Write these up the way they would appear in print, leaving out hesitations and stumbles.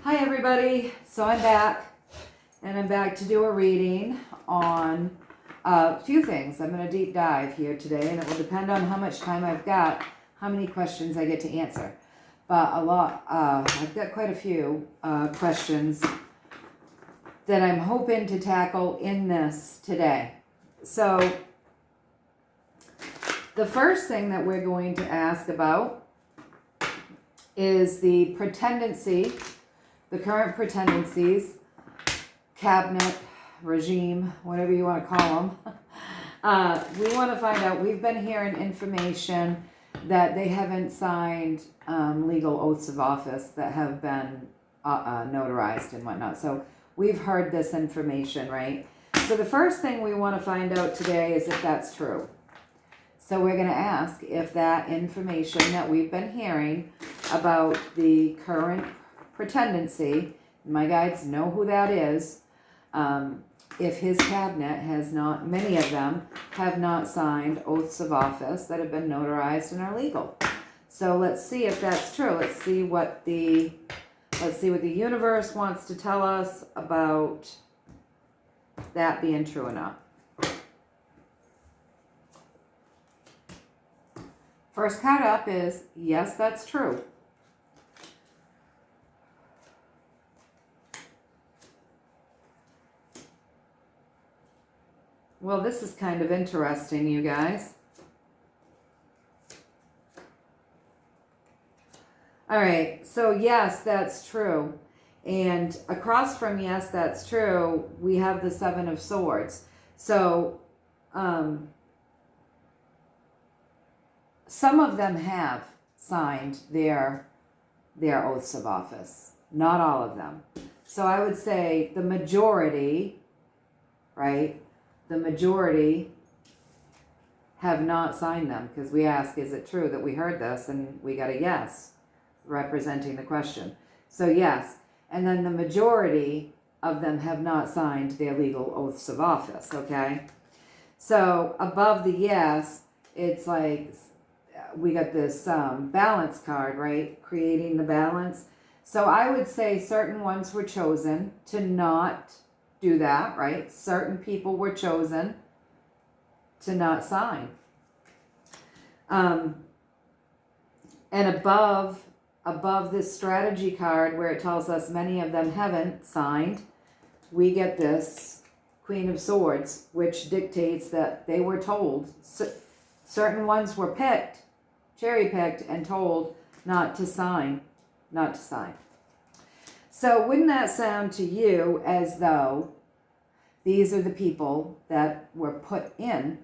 Hi everybody, so I'm back, and I'm back to do a reading on a few things. I'm going to deep dive here today, and it will depend on how much time I've got, how many questions I get to answer. But I've got quite a few questions that I'm hoping to tackle in this today. So the first thing that we're going to ask about is the pretendency, the current pretendencies, cabinet, regime, whatever you want to call them. We want to find out, we've been hearing information that they haven't signed legal oaths of office that have been notarized and whatnot. So we've heard this information, right? So the first thing we want to find out today is if that's true. So we're going to ask if that information that we've been hearing about the current pretendency, my guides know who that is, if his cabinet has not, many of them have not signed oaths of office that have been notarized and are legal. So let's see if that's true. Let's see what the universe wants to tell us about that being true or not. First card up is, yes, that's true. Well, this is kind of interesting, you guys. All right, so yes, that's true. And across from yes, that's true, we have the Seven of Swords. So, some of them have signed their oaths of office. Not all of them. So I would say the majority, right? The majority have not signed them, because we ask, is it true that we heard this? And we got a yes, representing the question. So yes. And then the majority of them have not signed their legal oaths of office, okay? So above the yes, it's like we got this balance card, right? Creating the balance. So I would say certain ones were chosen to not do that, right? Certain people were chosen to not sign. And above this strategy card where it tells us many of them haven't signed, we get this Queen of Swords, which dictates that they were told, certain ones were picked, cherry-picked, and told not to sign. So wouldn't that sound to you as though these are the people that were put in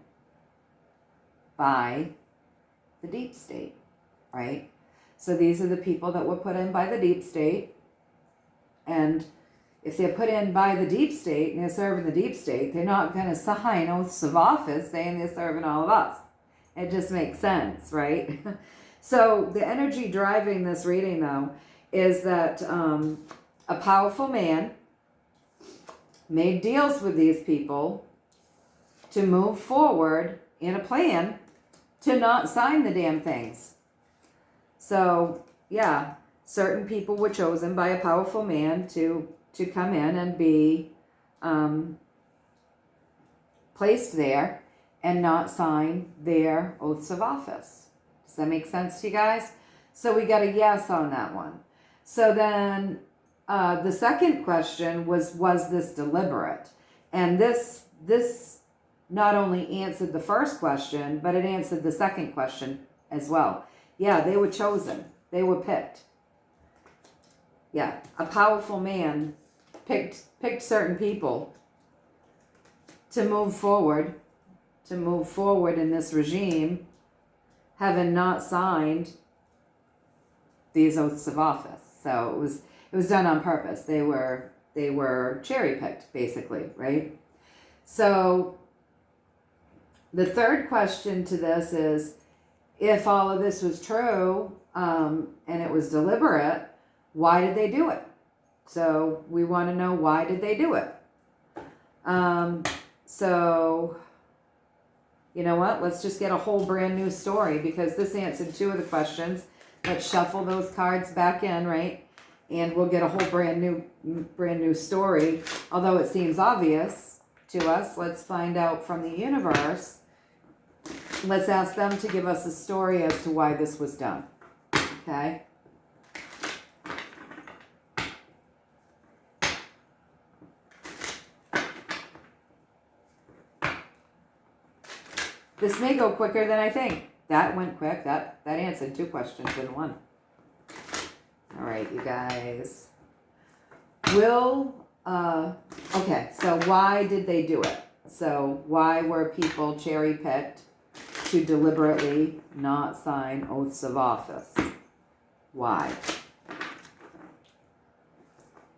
by the deep state, right? So these are the people that were put in by the deep state. And if they're put in by the deep state and they're serving the deep state, they're not going to sign oaths of office saying they're serving all of us. It just makes sense, right? So the energy driving this reading, though, is that a powerful man made deals with these people to move forward in a plan to not sign the damn things. So, yeah, certain people were chosen by a powerful man to come in and be placed there and not sign their oaths of office. Does that make sense to you guys? So we got a yes on that one. So then the second question was this deliberate? And this not only answered the first question, but it answered the second question as well. Yeah, they were chosen. They were picked. Yeah, a powerful man picked certain people to move forward in this regime, having not signed these oaths of office. So it was done on purpose. They were cherry-picked, basically, right? So the third question to this is, if all of this was true and it was deliberate, why did they do it? So we want to know, why did they do it? So you know what? Let's just get a whole brand new story, because this answered two of the questions. Let's shuffle those cards back in, right? and we'll get a whole brand new story. Although it seems obvious to us, let's find out from the universe. Let's ask them to give us a story as to why this was done. Okay? This may go quicker than I think. That went quick. That answered 2 questions in one. All right, you guys. Okay, so why did they do it? So why were people cherry-picked to deliberately not sign oaths of office? Why?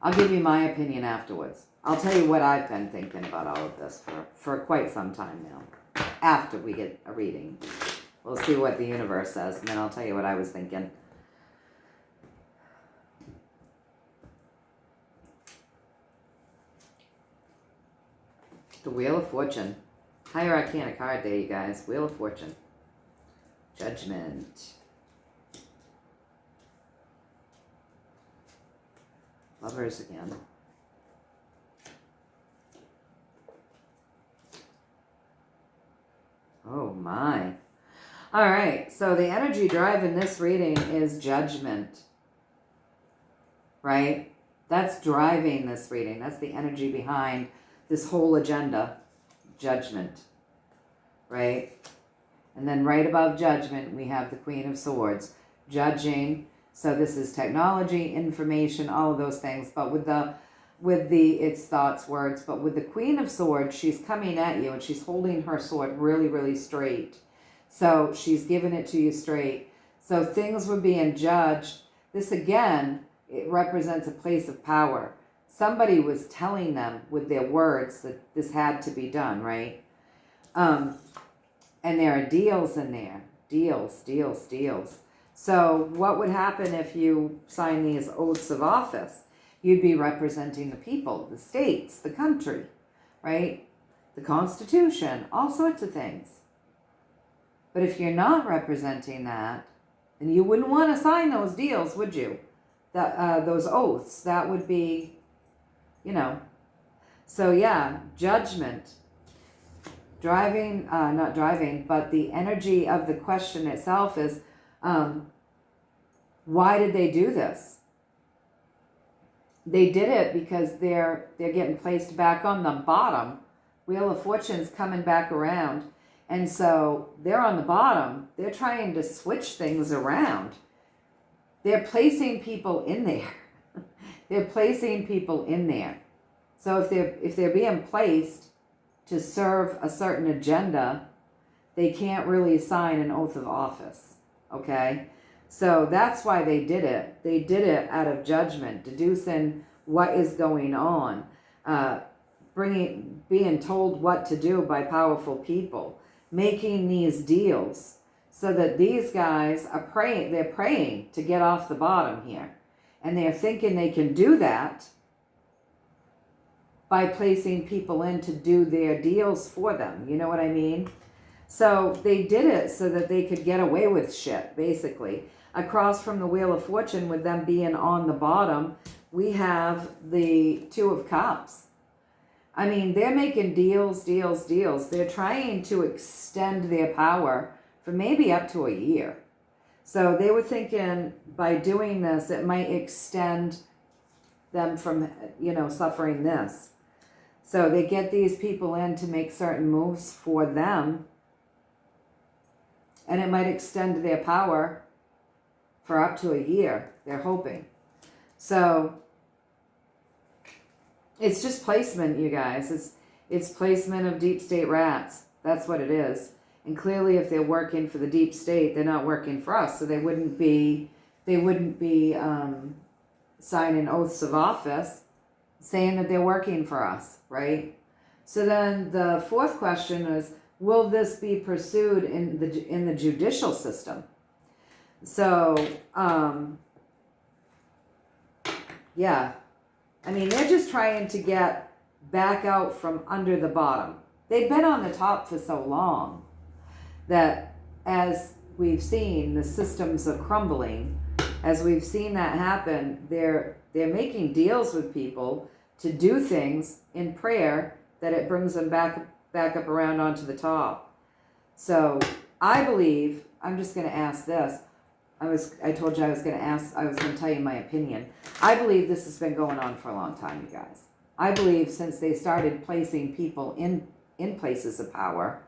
I'll give you my opinion afterwards. I'll tell you what I've been thinking about all of this for quite some time now. After we get a reading. We'll see what the universe says, and then I'll tell you what I was thinking. The Wheel of Fortune. Higher Arcana card there, you guys. Wheel of Fortune. Judgment. Lovers again. Oh my. All right, so the energy drive in this reading is judgment, right? That's driving this reading. That's the energy behind this whole agenda, judgment, right? And then right above judgment, we have the Queen of Swords, judging. So this is technology, information, all of those things, but with the it's thoughts, words, but with the Queen of Swords, she's coming at you and she's holding her sword really, really straight. So she's giving it to you straight. So things were being judged. This again, it represents a place of power. Somebody was telling them with their words that this had to be done, right? And there are deals in there. Deals. So what would happen if you sign these oaths of office? You'd be representing the people, the states, the country, right? The Constitution, all sorts of things. But if you're not representing that, then you wouldn't want to sign those deals, would you? Those oaths, that would be, So yeah, judgment. Not driving, but the energy of the question itself is, why did they do this? They did it because they're getting placed back on the bottom. Wheel of Fortune's coming back around. And so they're on the bottom. They're trying to switch things around. They're placing people in there. They're placing people in there. So if they're being placed to serve a certain agenda, they can't really sign an oath of office. Okay? So that's why they did it. They did it out of judgment, deducing what is going on, being told what to do by powerful people, making these deals so that these guys are praying. They're praying to get off the bottom here, and they're thinking they can do that by placing people in to do their deals for them. You know what I mean? So they did it so that they could get away with shit, basically. Across from the Wheel of Fortune, with them being on the bottom, we have the Two of Cups. I mean, they're making deals. They're trying to extend their power for maybe up to a year. So they were thinking by doing this, it might extend them from, suffering this. So they get these people in to make certain moves for them, and it might extend their power for up to a year, they're hoping. So it's just placement, you guys. It's placement of deep state rats. That's what it is. And clearly, if they're working for the deep state, they're not working for us. So they wouldn't be signing oaths of office saying that they're working for us, right? So then the fourth question is, will this be pursued in the judicial system? So, yeah. I mean, they're just trying to get back out from under the bottom. They've been on the top for so long that, as we've seen, the systems are crumbling. as we've seen that happen, they're making deals with people to do things in prayer that it brings them back up around onto the top. So I believe, I'm just going to ask this. I told you I was going to tell you my opinion. I believe this has been going on for a long time, you guys. I believe since they started placing people in places of power,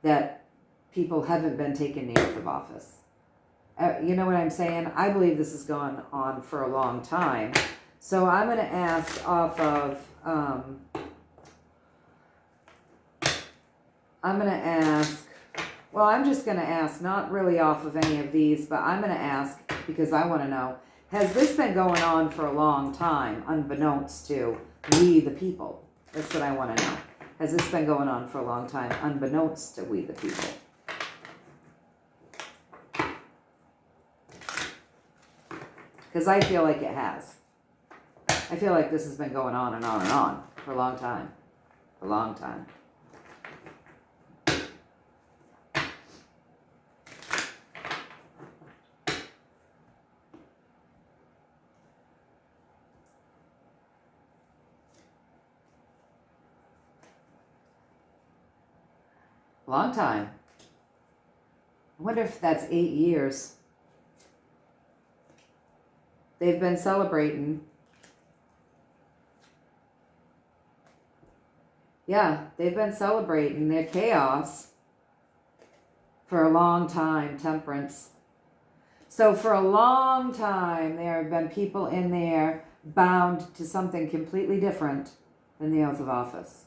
that people haven't been taking the oath of office. You know what I'm saying? I believe this has gone on for a long time. So I'm going to ask off of, I'm just going to ask, not really off of any of these, but I'm going to ask because I want to know, has this been going on for a long time, unbeknownst to we the people? That's what I want to know. Has this been going on for a long time, unbeknownst to we the people? Because I feel like it has. I feel like this has been going on and on and on for a long time. For a long time. Long time. I wonder if that's 8 years. They've been celebrating. Yeah, they've been celebrating their chaos for a long time, temperance. So for a long time, there have been people in there bound to something completely different than the oath of office.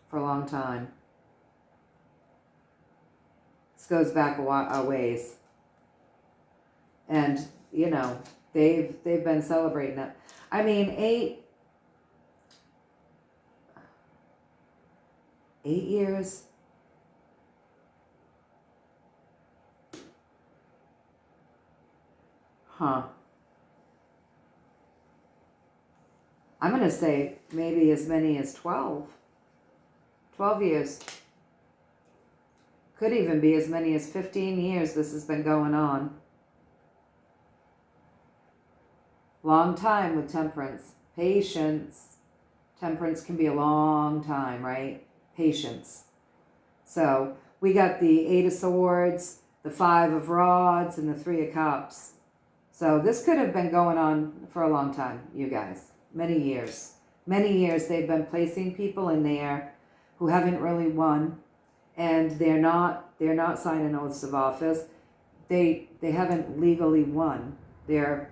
For a long time. This goes back a ways. And, you know, they've been celebrating it. I mean, 8 years. Huh. I'm going to say maybe as many as 12. 12 years. Could even be as many as 15 years this has been going on. Long time with temperance. Patience. Temperance can be a long time, right? Patience. So we got the 8 of Swords, the 5 of Rods, and the 3 of Cups. So this could have been going on for a long time, you guys. Many years. Many years they've been placing people in there who haven't really won. And they're not signing oaths of office. They haven't legally won. They're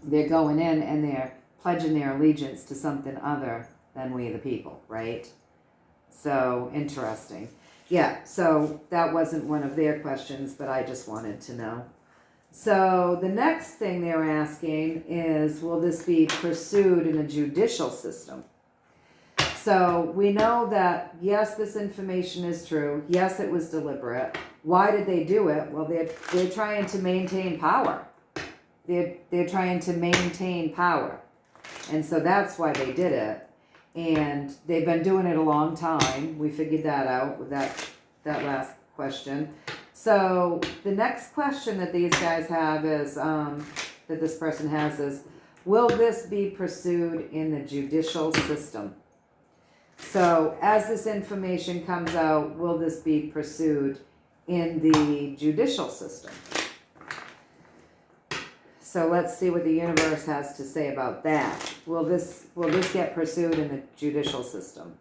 going in and they're pledging their allegiance to something other than we the people, right? So interesting. Yeah, so that wasn't one of their questions, but I just wanted to know. So the next thing they're asking is, will this be pursued in a judicial system? So we know that, yes, this information is true. Yes, it was deliberate. Why did they do it? Well, they're trying to maintain power. They're trying to maintain power. And so that's why they did it. And they've been doing it a long time. We figured that out with that last question. So the next question that these guys have is, that this person has is, will this be pursued in the judicial system? So as this information comes out, will this be pursued in the judicial system? So let's see what the universe has to say about that. Will this get pursued in the judicial system?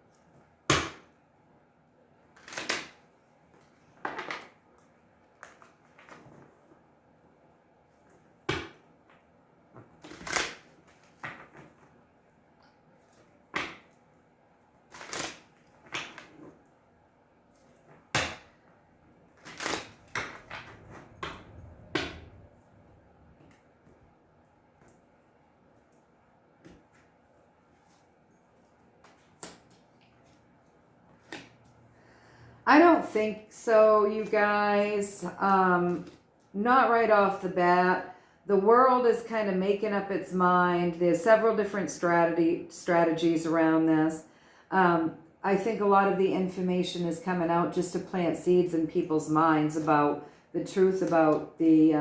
I don't think so, you guys. Not right off the bat. The world is kind of making up its mind. There's several different strategies around this. I think a lot of the information is coming out just to plant seeds in people's minds about the truth about the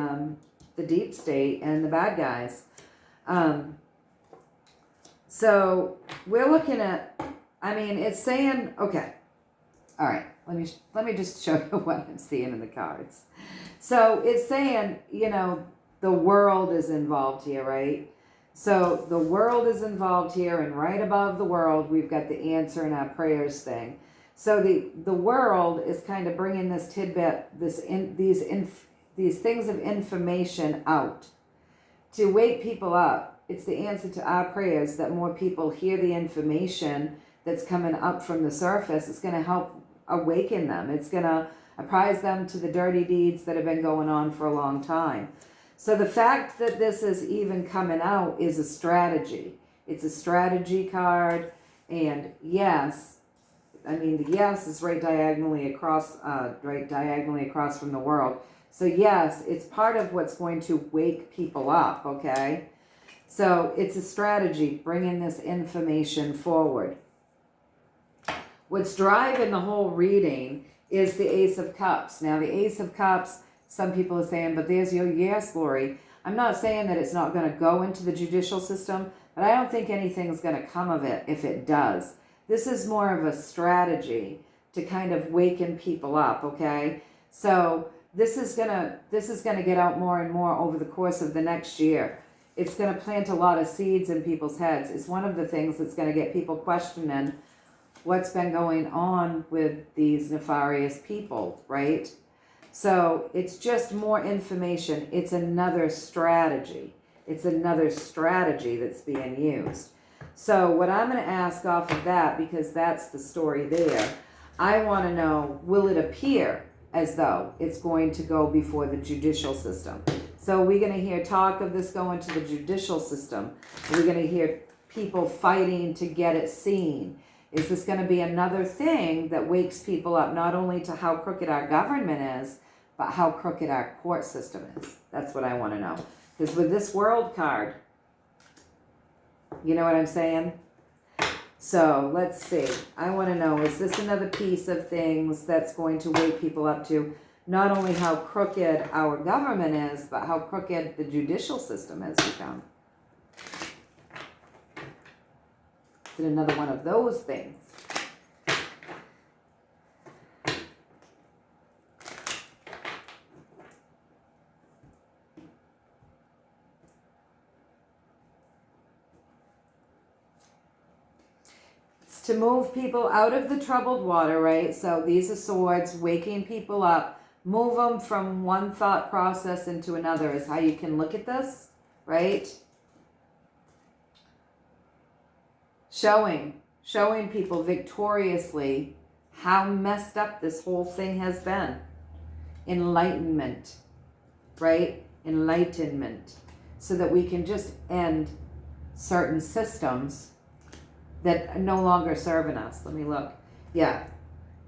the deep state and the bad guys. So we're looking at, I mean, it's saying, okay, all right, let me just show you what I'm seeing in the cards. So it's saying, you know, the world is involved here, right? So the world is involved here, and right above the world, we've got the answer in our prayers thing. So the world is kind of bringing this tidbit, these things of information out to wake people up. It's the answer to our prayers that more people hear the information that's coming up from the surface. It's going to help awaken them. It's going to apprise them to the dirty deeds that have been going on for a long time. So the fact that this is even coming out is a strategy. It's a strategy card. And yes, I mean, the yes is right diagonally across from the world. So yes, it's part of what's going to wake people up, okay? So it's a strategy, bringing this information forward. What's driving the whole reading is the Ace of Cups. Now, the Ace of Cups, some people are saying, but there's your yes, Lori. I'm not saying that it's not going to go into the judicial system, but I don't think anything's going to come of it if it does. This is more of a strategy to kind of waken people up, okay? So this is gonna get out more and more over the course of the next year. It's going to plant a lot of seeds in people's heads. It's one of the things that's going to get people questioning what's been going on with these nefarious people, right? So it's just more information. It's another strategy. It's another strategy that's being used. So what I'm going to ask off of that, because that's the story there, I want to know, will it appear as though it's going to go before the judicial system? So we're going to hear talk of this going to the judicial system. We're going to hear people fighting to get it seen. Is this going to be another thing that wakes people up, not only to how crooked our government is, but how crooked our court system is? That's what I want to know. Because with this world card, you know what I'm saying? So let's see. I want to know, is this another piece of things that's going to wake people up to not only how crooked our government is, but how crooked the judicial system has become? Is it another one of those things? It's to move people out of the troubled water, right? So these are swords, waking people up. Move them from one thought process into another is how you can look at this, right? Showing people victoriously how messed up this whole thing has been. Enlightenment, right? Enlightenment. So that we can just end certain systems that are no longer serving us. Let me look. Yeah.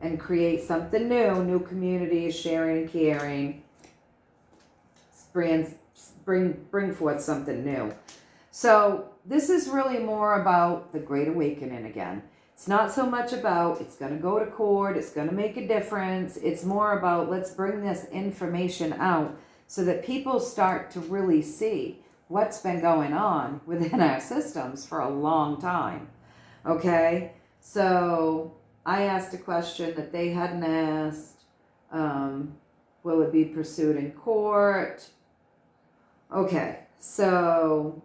And create something new communities, sharing and caring. Bring forth something new. So this is really more about the Great Awakening again. It's not so much about it's going to go to court, it's going to make a difference. It's more about let's bring this information out so that people start to really see what's been going on within our systems for a long time. Okay? So I asked a question that they hadn't asked. Will it be pursued in court? Okay, so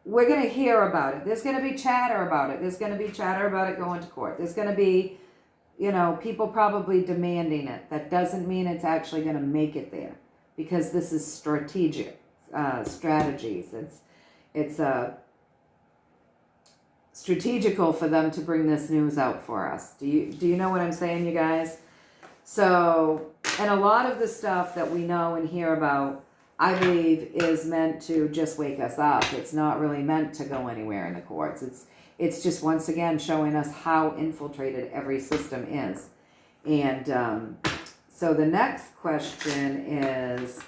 we're going to hear about it. There's going to be chatter about it. There's going to be chatter about it going to court. There's going to be, people probably demanding it. That doesn't mean it's actually going to make it there, because this is strategic strategies. It's strategical for them to bring this news out for us. Do you know what I'm saying, you guys? So, and a lot of the stuff that we know and hear about, I believe, is meant to just wake us up. It's not really meant to go anywhere in the courts. It's just, once again, showing us how infiltrated every system is. And so the next question is,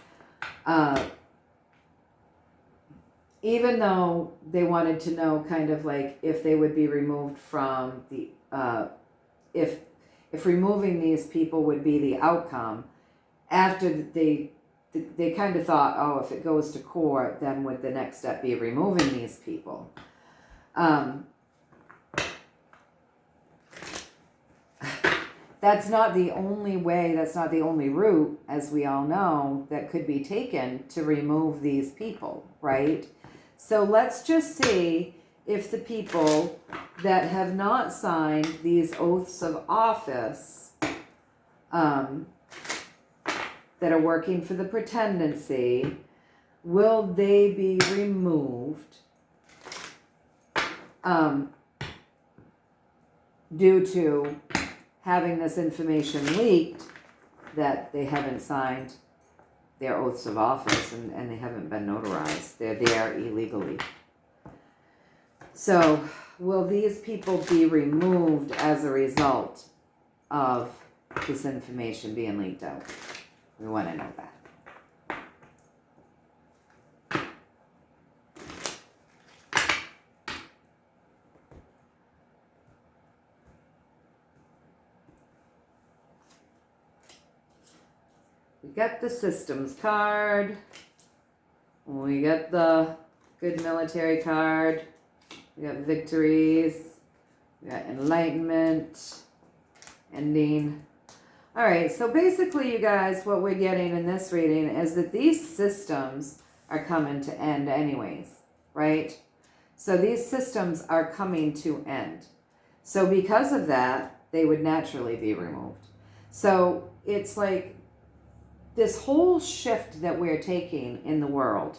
even though they wanted to know kind of like if they would be removed from the, if removing these people would be the outcome, after they they kind of thought, oh, if it goes to court, then would the next step be removing these people? That's not the only way, that's not the only route, as we all know, that could be taken to remove these people, right? So let's just see if the people that have not signed these oaths of office, that are working for the pretendency, will they be removed due to having this information leaked that they haven't signed their oaths of office and they haven't been notarized. They're there illegally. So will these people be removed as a result of this information being leaked out? We want to know that. We got the systems card. We got the good military card. We got victories. We got enlightenment. Ending. All right, so basically, you guys, what we're getting in this reading is that these systems are coming to end anyways, right? So these systems are coming to end. So because of that, they would naturally be removed. So it's like this whole shift that we're taking in the world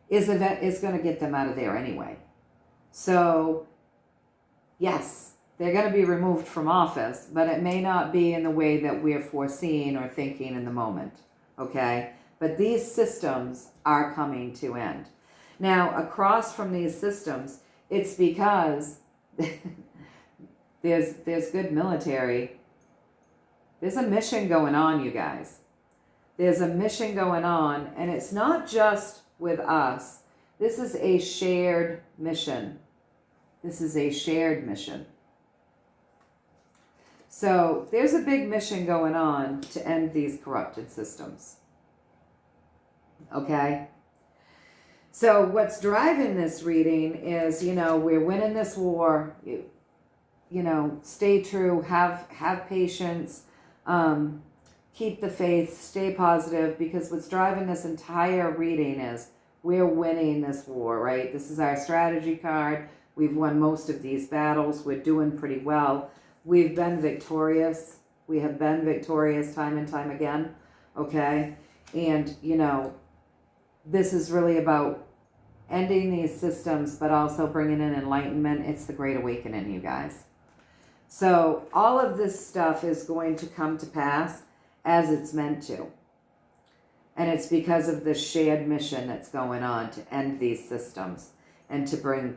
is going to get them out of there anyway. So yes, they're going to be removed from office, but it may not be in the way that we're foreseeing or thinking in the moment, okay? But these systems are coming to end. Now, across from these systems, it's because there's good military. There's a mission going on, you guys. There's a mission going on, and it's not just with us. This is a shared mission. This is a shared mission. So there's a big mission going on to end these corrupted systems. Okay? So what's driving this reading is, we're winning this war. Stay true, have patience, keep the faith, stay positive, because what's driving this entire reading is we're winning this war, right? This is our strategy card. We've won most of these battles. We're doing pretty well. We've been victorious. We have been victorious time and time again, okay? And, this is really about ending these systems, but also bringing in enlightenment. It's the Great Awakening, you guys. So all of this stuff is going to come to pass as it's meant to. And it's because of the shared mission that's going on to end these systems and to bring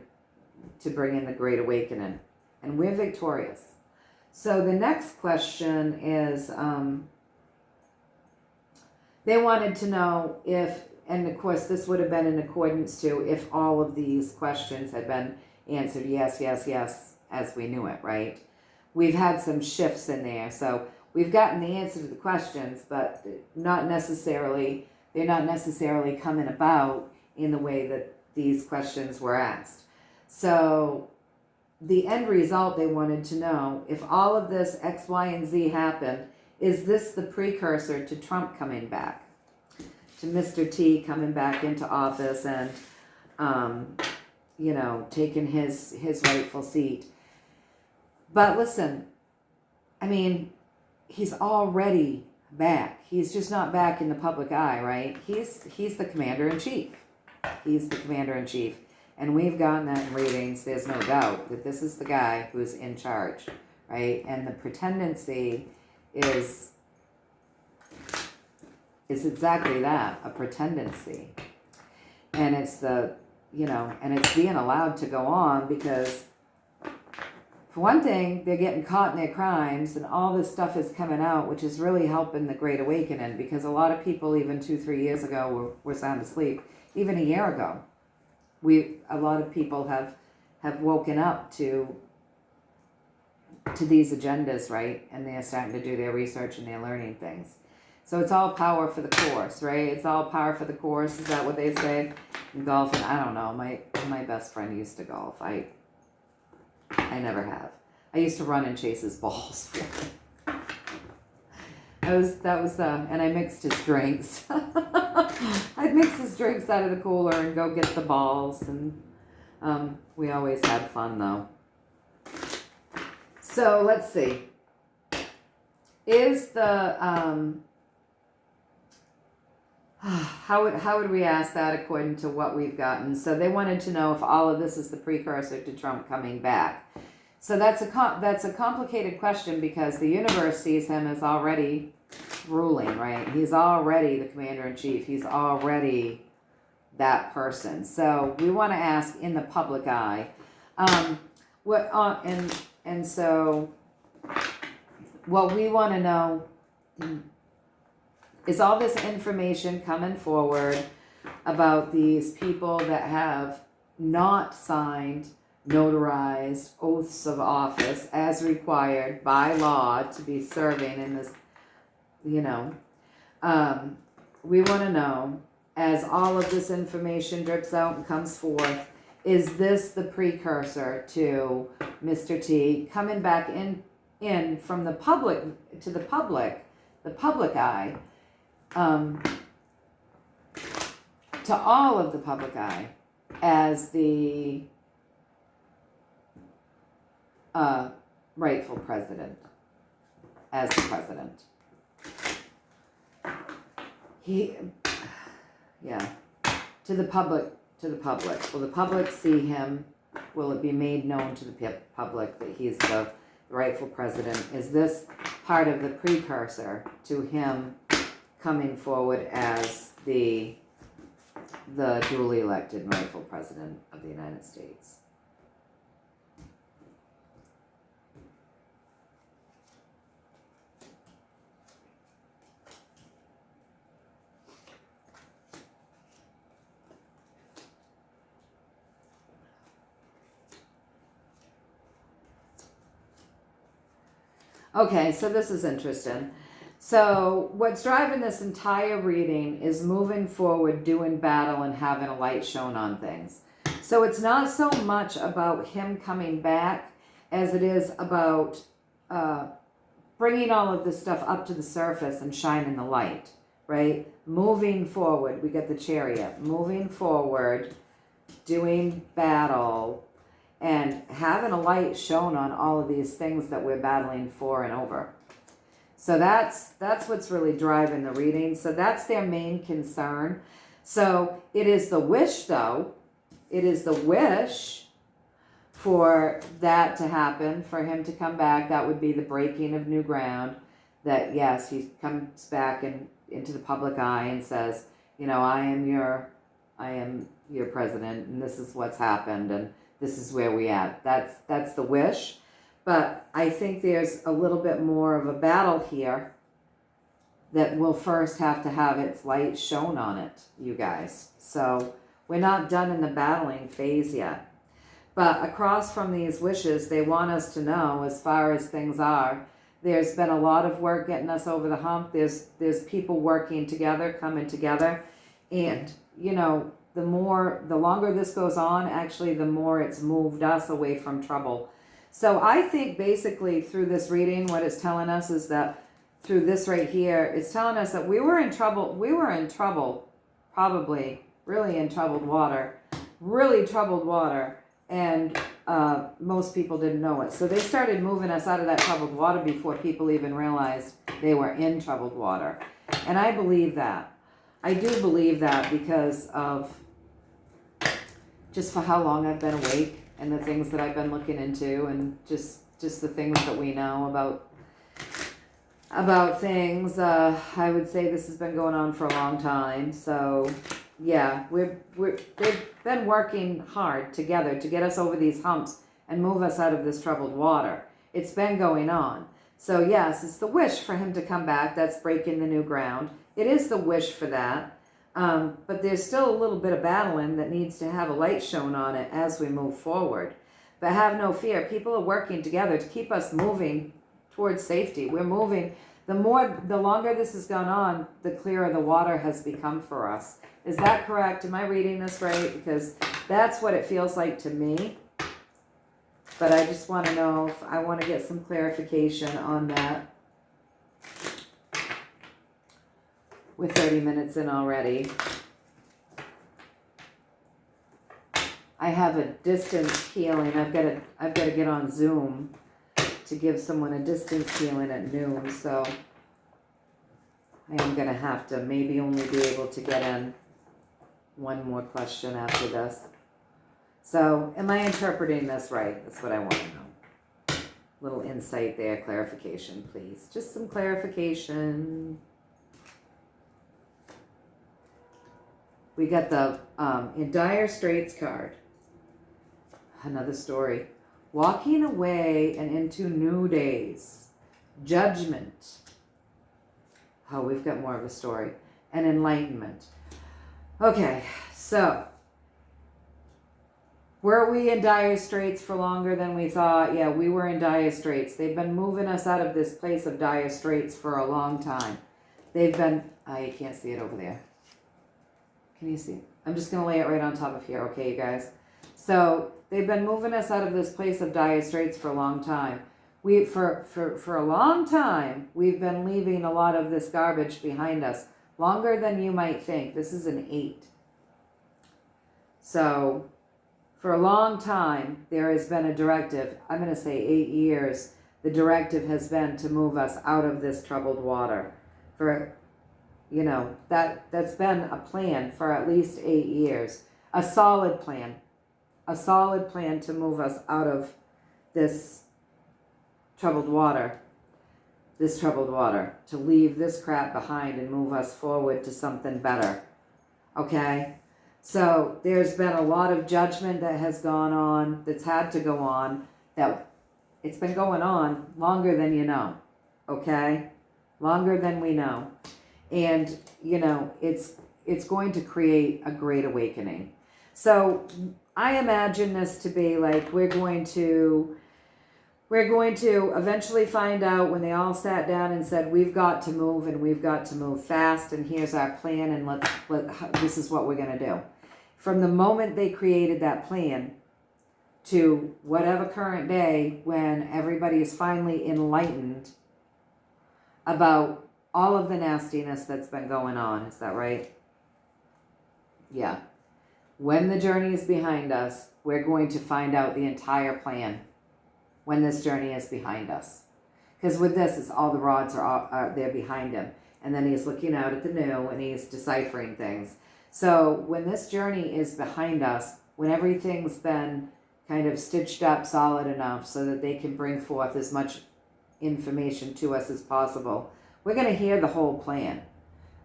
in the Great Awakening. And we're victorious. So the next question is, they wanted to know if, and of course this would have been in accordance to if all of these questions had been answered yes, yes, yes, as we knew it, right? We've had some shifts in there. So we've gotten the answer to the questions, but they're not necessarily coming about in the way that these questions were asked. So the end result, they wanted to know, if all of this X, Y, and Z happened, is this the precursor to Trump coming back? To Mr. T coming back into office and, taking his rightful seat. But listen, he's already back. He's just not back in the public eye, right? He's the commander-in-chief. He's the commander-in-chief. And we've gotten that in readings. There's no doubt that this is the guy who's in charge, right? And the pretendency is exactly that, a pretendency. And it's and it's being allowed to go on because, for one thing, they're getting caught in their crimes and all this stuff is coming out, which is really helping the Great Awakening, because a lot of people even 2-3 years ago were sound asleep. Even a year ago, a lot of people have woken up to these agendas, right? And they're starting to do their research and they're learning things. So it's all power for the course, right? It's all power for the course. Is that what they say in golf? And I don't know. My best friend used to golf. I never have. I used to run and chase his balls. And I mixed his drinks. I'd mix his drinks out of the cooler and go get the balls, and we always had fun though. So let's see. Is the how would we ask that according to what we've gotten? So they wanted to know if all of this is the precursor to Trump coming back. So that's a complicated question, because the universe sees him as already ruling, right? He's already the commander-in-chief. He's already that person. So we want to ask in the public eye. So what we want to know is all this information coming forward about these people that have not signed, notarized oaths of office as required by law to be serving in this, we want to know, as all of this information drips out and comes forth, is this the precursor to Mr. T coming back in from the public to the public eye, to all of the public eye, as the rightful president, as the president. To the public. Will the public see him? Will it be made known to the public that he's the rightful president? Is this part of the precursor to him coming forward as the duly elected rightful president of the United States? Okay, so this is interesting. So what's driving this entire reading is moving forward, doing battle, and having a light shown on things. So it's not so much about him coming back as it is about bringing all of this stuff up to the surface and shining the light, right? Moving forward, we get the Chariot. Moving forward, doing battle, and having a light shown on all of these things that we're battling for and over. So that's what's really driving the reading. So that's their main concern. So it is the wish, though. It is the wish for that to happen, for him to come back. That would be the breaking of new ground. That, yes, he comes back into the public eye and says, I am your president, and this is what's happened, and this is where we at. That's the wish. But I think there's a little bit more of a battle here that will first have to have its light shown on it, you guys. So we're not done in the battling phase yet. But across from these wishes, they want us to know, as far as things are, there's been a lot of work getting us over the hump. There's people working together, coming together. And, the longer this goes on, actually, the more it's moved us away from trouble. So I think basically through this reading, what it's telling us is that through this right here, it's telling us that we were in trouble, probably really in troubled water, and most people didn't know it. So they started moving us out of that troubled water before people even realized they were in troubled water. And I believe that. I do believe that because of just for how long I've been awake and the things that I've been looking into, and just the things that we know about things. I would say this has been going on for a long time. So yeah, they've been working hard together to get us over these humps and move us out of this troubled water. It's been going on. So yes, it's the wish for him to come back. That's breaking the new ground. It is the wish for that. But there's still a little bit of battling that needs to have a light shown on it as we move forward. But have no fear. People are working together to keep us moving towards safety. We're moving. the longer this has gone on, the clearer the water has become for us. Is that correct? Am I reading this right? Because that's what it feels like to me. But I just want to know if I want to get some clarification on that. We're 30 minutes in already. I have a distance healing. I've got to get on Zoom to give someone a distance healing at noon. So I am going to have to maybe only be able to get in one more question after this. So am I interpreting this right? That's what I want to know. Little insight there, clarification, please. Just some clarification. We got the in dire straits card. Another story. Walking away and into new days. Judgment. Oh, we've got more of a story. And enlightenment. Okay, so were we in dire straits for longer than we thought? Yeah, we were in dire straits. They've been moving us out of this place of dire straits for a long time. They've been, you can't see it over there. Can you see it? I'm just going to lay it right on top of here, okay, you guys? So they've been moving us out of this place of dire straits for a long time. For a long time, we've been leaving a lot of this garbage behind us. Longer than you might think. This is an 8. So for a long time, there has been a directive. I'm going to say 8 years. The directive has been to move us out of this troubled water. For, you know, that's been a plan for at least 8 years. A solid plan. A solid plan to move us out of this troubled water. To leave this crap behind and move us forward to something better. Okay? So there's been a lot of judgment that has gone on, that's had to go on, that it's been going on longer than you know. Okay? Longer than we know. And, you know, it's going to create a great awakening. So I imagine this to be like, we're going to eventually find out when they all sat down and said, we've got to move and we've got to move fast and here's our plan and this is what we're going to do. From the moment they created that plan to whatever current day when everybody is finally enlightened about all of the nastiness that's been going on. Is that right? Yeah. When the journey is behind us, we're going to find out the entire plan. When this journey is behind us. Because with this, it's all the rods are there behind him. And then he's looking out at the new and he's deciphering things. So when this journey is behind us, when everything's been kind of stitched up solid enough so that they can bring forth as much information to us as possible, we're going to hear the whole plan.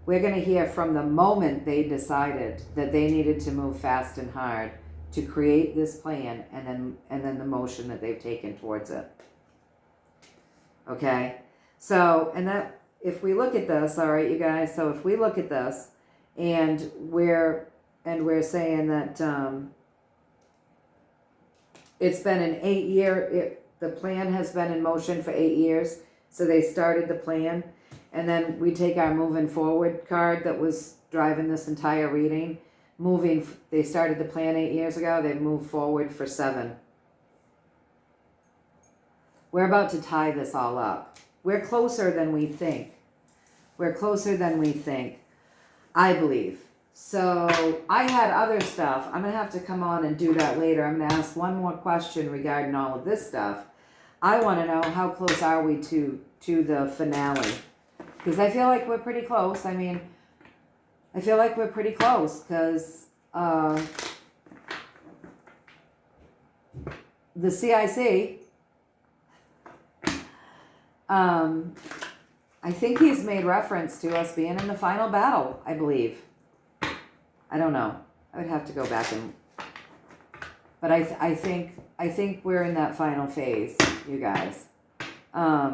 We're going to hear from the moment they decided that they needed to move fast and hard to create this plan, and then the motion that they've taken towards it. Okay, so if we look at this, all right, you guys. So if we look at this, and we're saying that it's been an 8 year. The plan has been in motion for 8 years. So they started the plan, and then we take our moving forward card that was driving this entire reading. They started the plan 8 years ago. They moved forward for 7. We're about to tie this all up. We're closer than we think. I believe. So I had other stuff. I'm going to have to come on and do that later. I'm going to ask one more question regarding all of this stuff. I want to know, how close are we to the finale? Because I feel like we're pretty close. I feel like we're pretty close because the CIC, I think he's made reference to us being in the final battle, I believe. I don't know. I would have to go back but I think we're in that final phase, you guys. I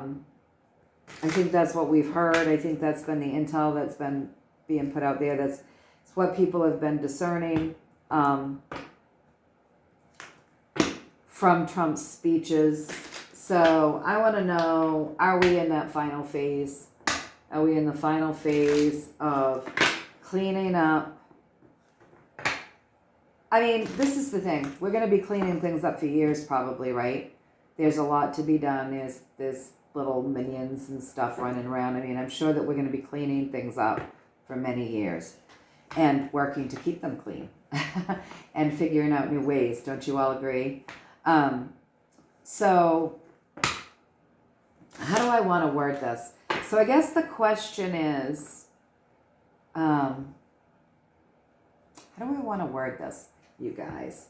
think that's what we've heard. I think that's been the intel that's been being put out there. That's what people have been discerning from Trump's speeches. So I want to know, are we in that final phase? Are we in the final phase of cleaning up? I mean, this is the thing. We're going to be cleaning things up for years probably, right? There's a lot to be done. There's little minions and stuff running around. I mean, I'm sure that we're going to be cleaning things up for many years and working to keep them clean and figuring out new ways. Don't you all agree? So how do I want to word this? So I guess the question is, how do I want to word this, you guys?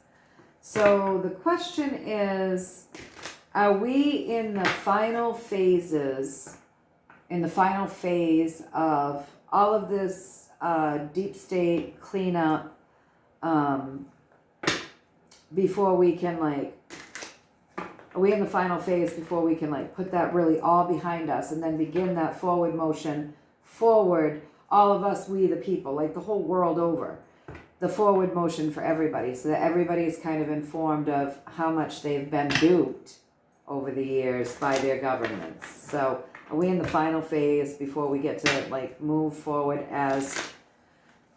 So the question is, are we in the final phases, in the final phase of all of this deep state cleanup before we can are we in the final phase before we can put that really all behind us and then begin that forward motion forward, all of us, we the people, like the whole world over, the forward motion for everybody, so that everybody is kind of informed of how much they've been duped over the years by their governments. So are we in the final phase before we get to move forward as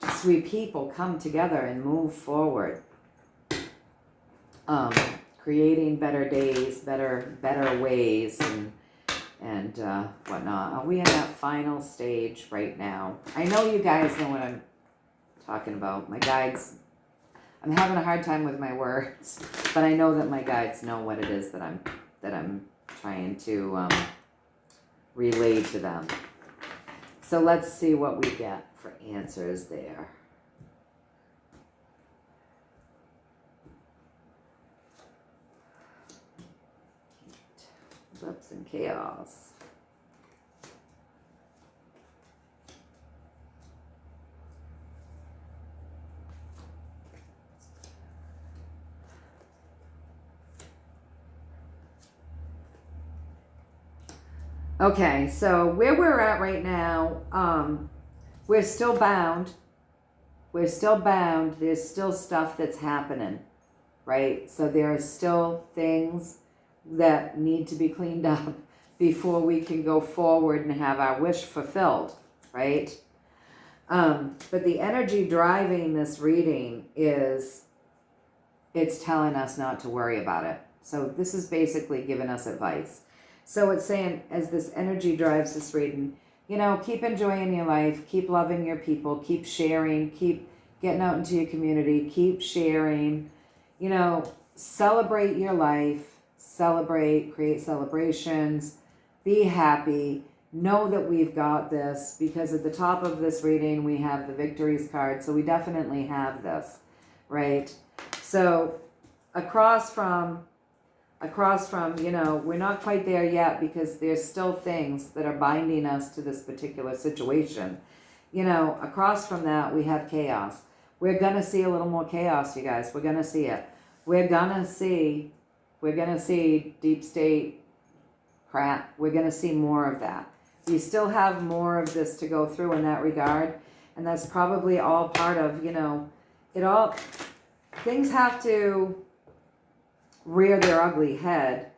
just we people come together and move forward? Creating better days, better ways, and whatnot. Are we in that final stage right now? I know you guys know what I'm talking about. My guides, I'm having a hard time with my words, but I know that my guides know what it is that I'm trying to relay to them. So let's see what we get for answers there. Ups and chaos. Okay, so where we're at right now, we're still bound. We're still bound. There's still stuff that's happening, right? So there are still things that need to be cleaned up before we can go forward and have our wish fulfilled, right? But the energy driving this reading is, it's telling us not to worry about it. So this is basically giving us advice. So it's saying, as this energy drives this reading, keep enjoying your life, keep loving your people, keep sharing, keep getting out into your community, keep sharing, celebrate your life, celebrate, create celebrations, be happy, know that we've got this, because at the top of this reading we have the victories card, so we definitely have this, right? So across from, we're not quite there yet because there's still things that are binding us to this particular situation. Across from that we have chaos. We're gonna see a little more chaos, you guys. We're gonna see it. We're gonna see deep state crap. We're going to see more of that. We still have more of this to go through in that regard. And that's probably all part of, things have to rear their ugly head.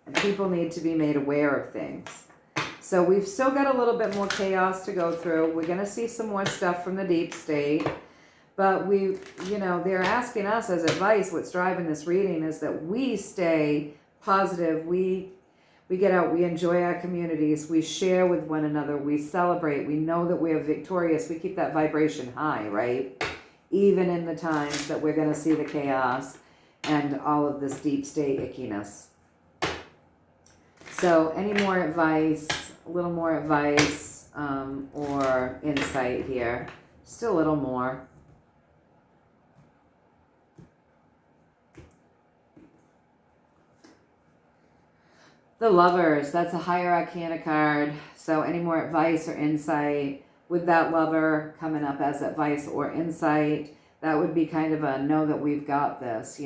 And people need to be made aware of things. So we've still got a little bit more chaos to go through. We're going to see some more stuff from the deep state. But they're asking us as advice, what's driving this reading is that we stay positive. We get out, we enjoy our communities, we share with one another, we celebrate, we know that we are victorious. We keep that vibration high, right? Even in the times that we're going to see the chaos and all of this deep state ickiness. So any more advice, a little more advice or insight here? Just a little more. The Lovers, that's a higher arcana card. So any more advice or insight with that Lover coming up as advice or insight, that would be kind of a know that we've got this,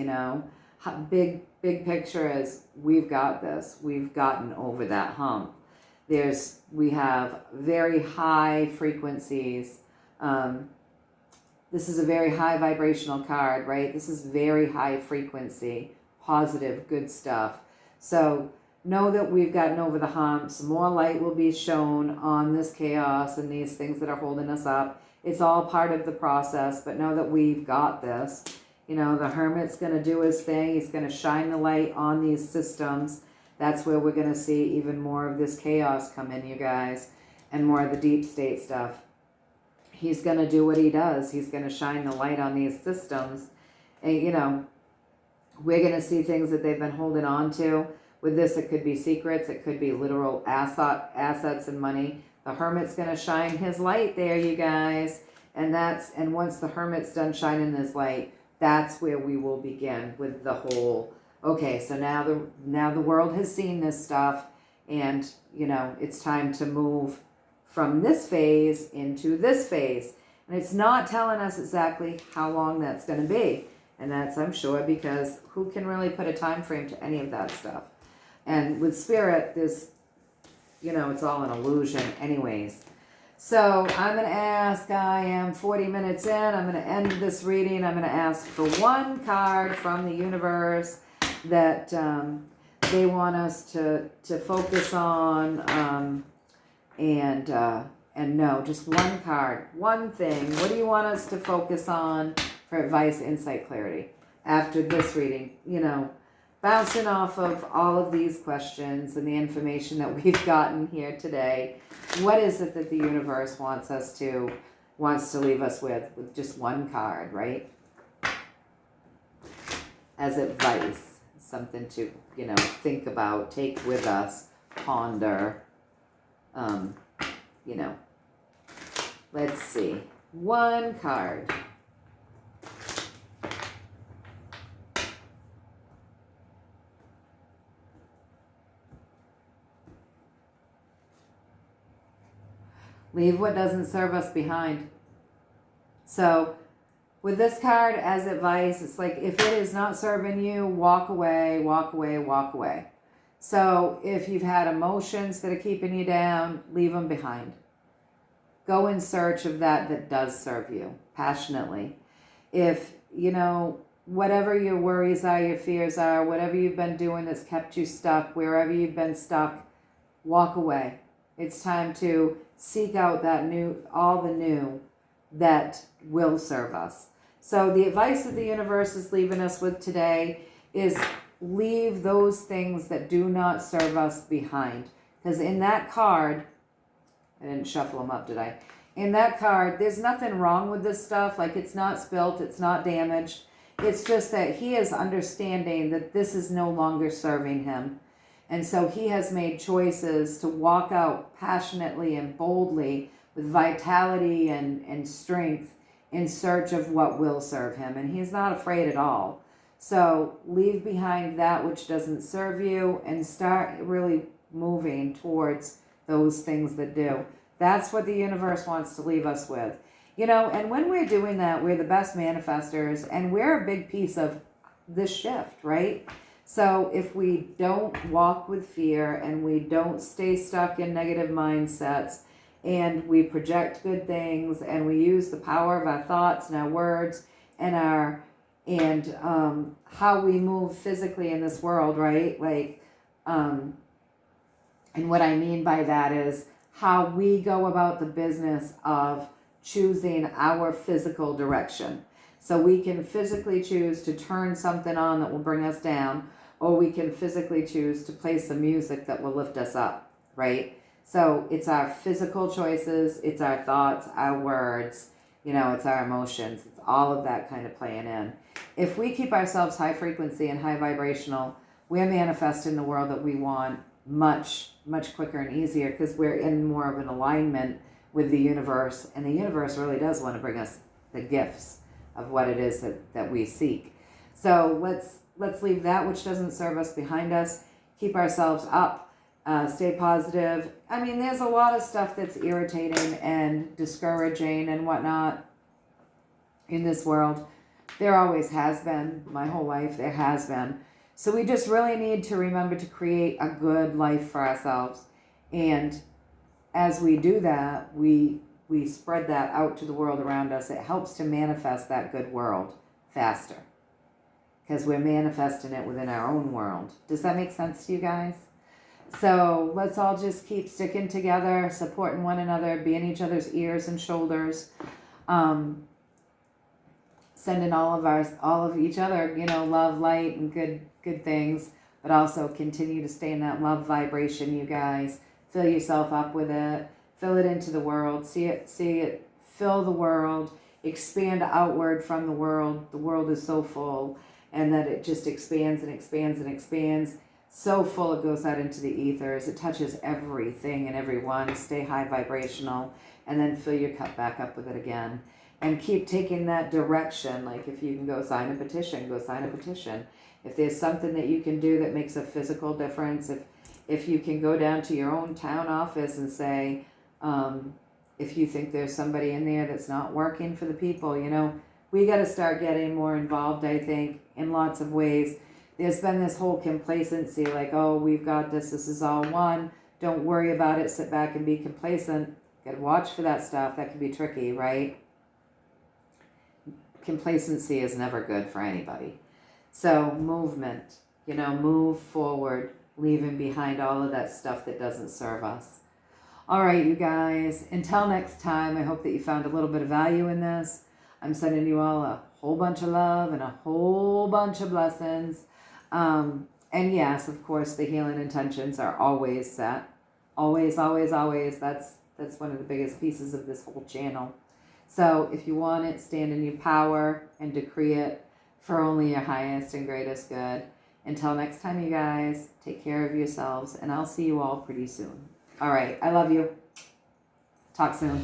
Big picture is we've got this. We've gotten over that hump. We have very high frequencies. This is a very high vibrational card, right? This is very high frequency, positive, good stuff. So know that we've gotten over the humps. More light will be shown on this chaos and these things that are holding us up. It's all part of the process, but know that we've got this. You know, the Hermit's going to do his thing. He's going to shine the light on these systems. That's where we're going to see even more of this chaos come in, you guys, and more of the deep state stuff. He's going to do what he does. He's going to shine the light on these systems. And, you know, we're going to see things that they've been holding on to. With this, it could be secrets. It could be literal assets and money. The Hermit's going to shine his light there, you guys. And once the Hermit's done shining his light, that's where we will begin with the whole, okay, so now the world has seen this stuff, and, you know, it's time to move from this phase into this phase. And it's not telling us exactly how long that's going to be. And that's, I'm sure, because who can really put a time frame to any of that stuff? And with Spirit, this, you know, it's all an illusion anyways. So I'm going to ask, I am 40 minutes in, I'm going to end this reading. I'm going to ask for one card from the universe that they want us to focus on, and no, just one card, one thing. What do you want us to focus on for advice, insight, clarity after this reading? You know, bouncing off of all of these questions and the information that we've gotten here today, what is it that the universe wants to leave us with just one card, right? As advice, something to, you know, think about, take with us, ponder, you know. Let's see. One card. Leave what doesn't serve us behind. So with this card as advice, it's like, if it is not serving you, walk away, walk away, walk away. So if you've had emotions that are keeping you down, leave them behind. Go in search of that does serve you passionately. If, you know, whatever your worries are, your fears are, whatever you've been doing that's kept you stuck, wherever you've been stuck, walk away. It's time to seek out all the new that will serve us. So the advice that the universe is leaving us with today is leave those things that do not serve us behind. Because in that card, I didn't shuffle them up, did I? In that card, there's nothing wrong with this stuff. Like, it's not spilt, it's not damaged. It's just that he is understanding that this is no longer serving him. And so he has made choices to walk out passionately and boldly with vitality and strength in search of what will serve him. And he's not afraid at all. So leave behind that which doesn't serve you and start really moving towards those things that do. That's what the universe wants to leave us with. You know, and when we're doing that, we're the best manifestors, and we're a big piece of this shift, right? So if we don't walk with fear and we don't stay stuck in negative mindsets, and we project good things and we use the power of our thoughts and our words and how we move physically in this world, right? Like, and what I mean by that is how we go about the business of choosing our physical direction. So we can physically choose to turn something on that will bring us down, or we can physically choose to play some music that will lift us up, right? So it's our physical choices, it's our thoughts, our words, you know, it's our emotions, it's all of that kind of playing in. If we keep ourselves high frequency and high vibrational, we're manifesting the world that we want much, much quicker and easier, because we're in more of an alignment with the universe, and the universe really does want to bring us the gifts of what it is that we seek. So let's leave that which doesn't serve us behind us, keep ourselves up, stay positive. I mean, there's a lot of stuff that's irritating and discouraging and whatnot in this world. There always has been. My whole life there has been. So we just really need to remember to create a good life for ourselves. And as we do that, we spread that out to the world around us. It helps to manifest that good world faster, because we're manifesting it within our own world. Does that make sense to you guys? So let's all just keep sticking together, supporting one another, being each other's ears and shoulders, sending all of each other, love, light, and good things, but also continue to stay in that love vibration, you guys. Fill yourself up with it. Fill it into the world. See it, fill the world, expand outward from the world. The world is so full, and that it just expands and expands and expands. So full it goes out into the ethers. It touches everything and everyone. Stay high vibrational, and then fill your cup back up with it again. And keep taking that direction. Like if you can go sign a petition, go sign a petition. If there's something that you can do that makes a physical difference, if you can go down to your own town office and say, if you think there's somebody in there that's not working for the people, we got to start getting more involved, I think, in lots of ways. There's been this whole complacency, like, oh, we've got this is all one. Don't worry about it. Sit back and be complacent. Got to watch for that stuff. That can be tricky, right? Complacency is never good for anybody. So movement, move forward, leaving behind all of that stuff that doesn't serve us. All right, you guys, until next time, I hope that you found a little bit of value in this. I'm sending you all a whole bunch of love and a whole bunch of blessings. And yes, of course, the healing intentions are always set. Always, always, always. That's one of the biggest pieces of this whole channel. So if you want it, stand in your power and decree it for only your highest and greatest good. Until next time, you guys, take care of yourselves, and I'll see you all pretty soon. All right, I love you. Talk soon.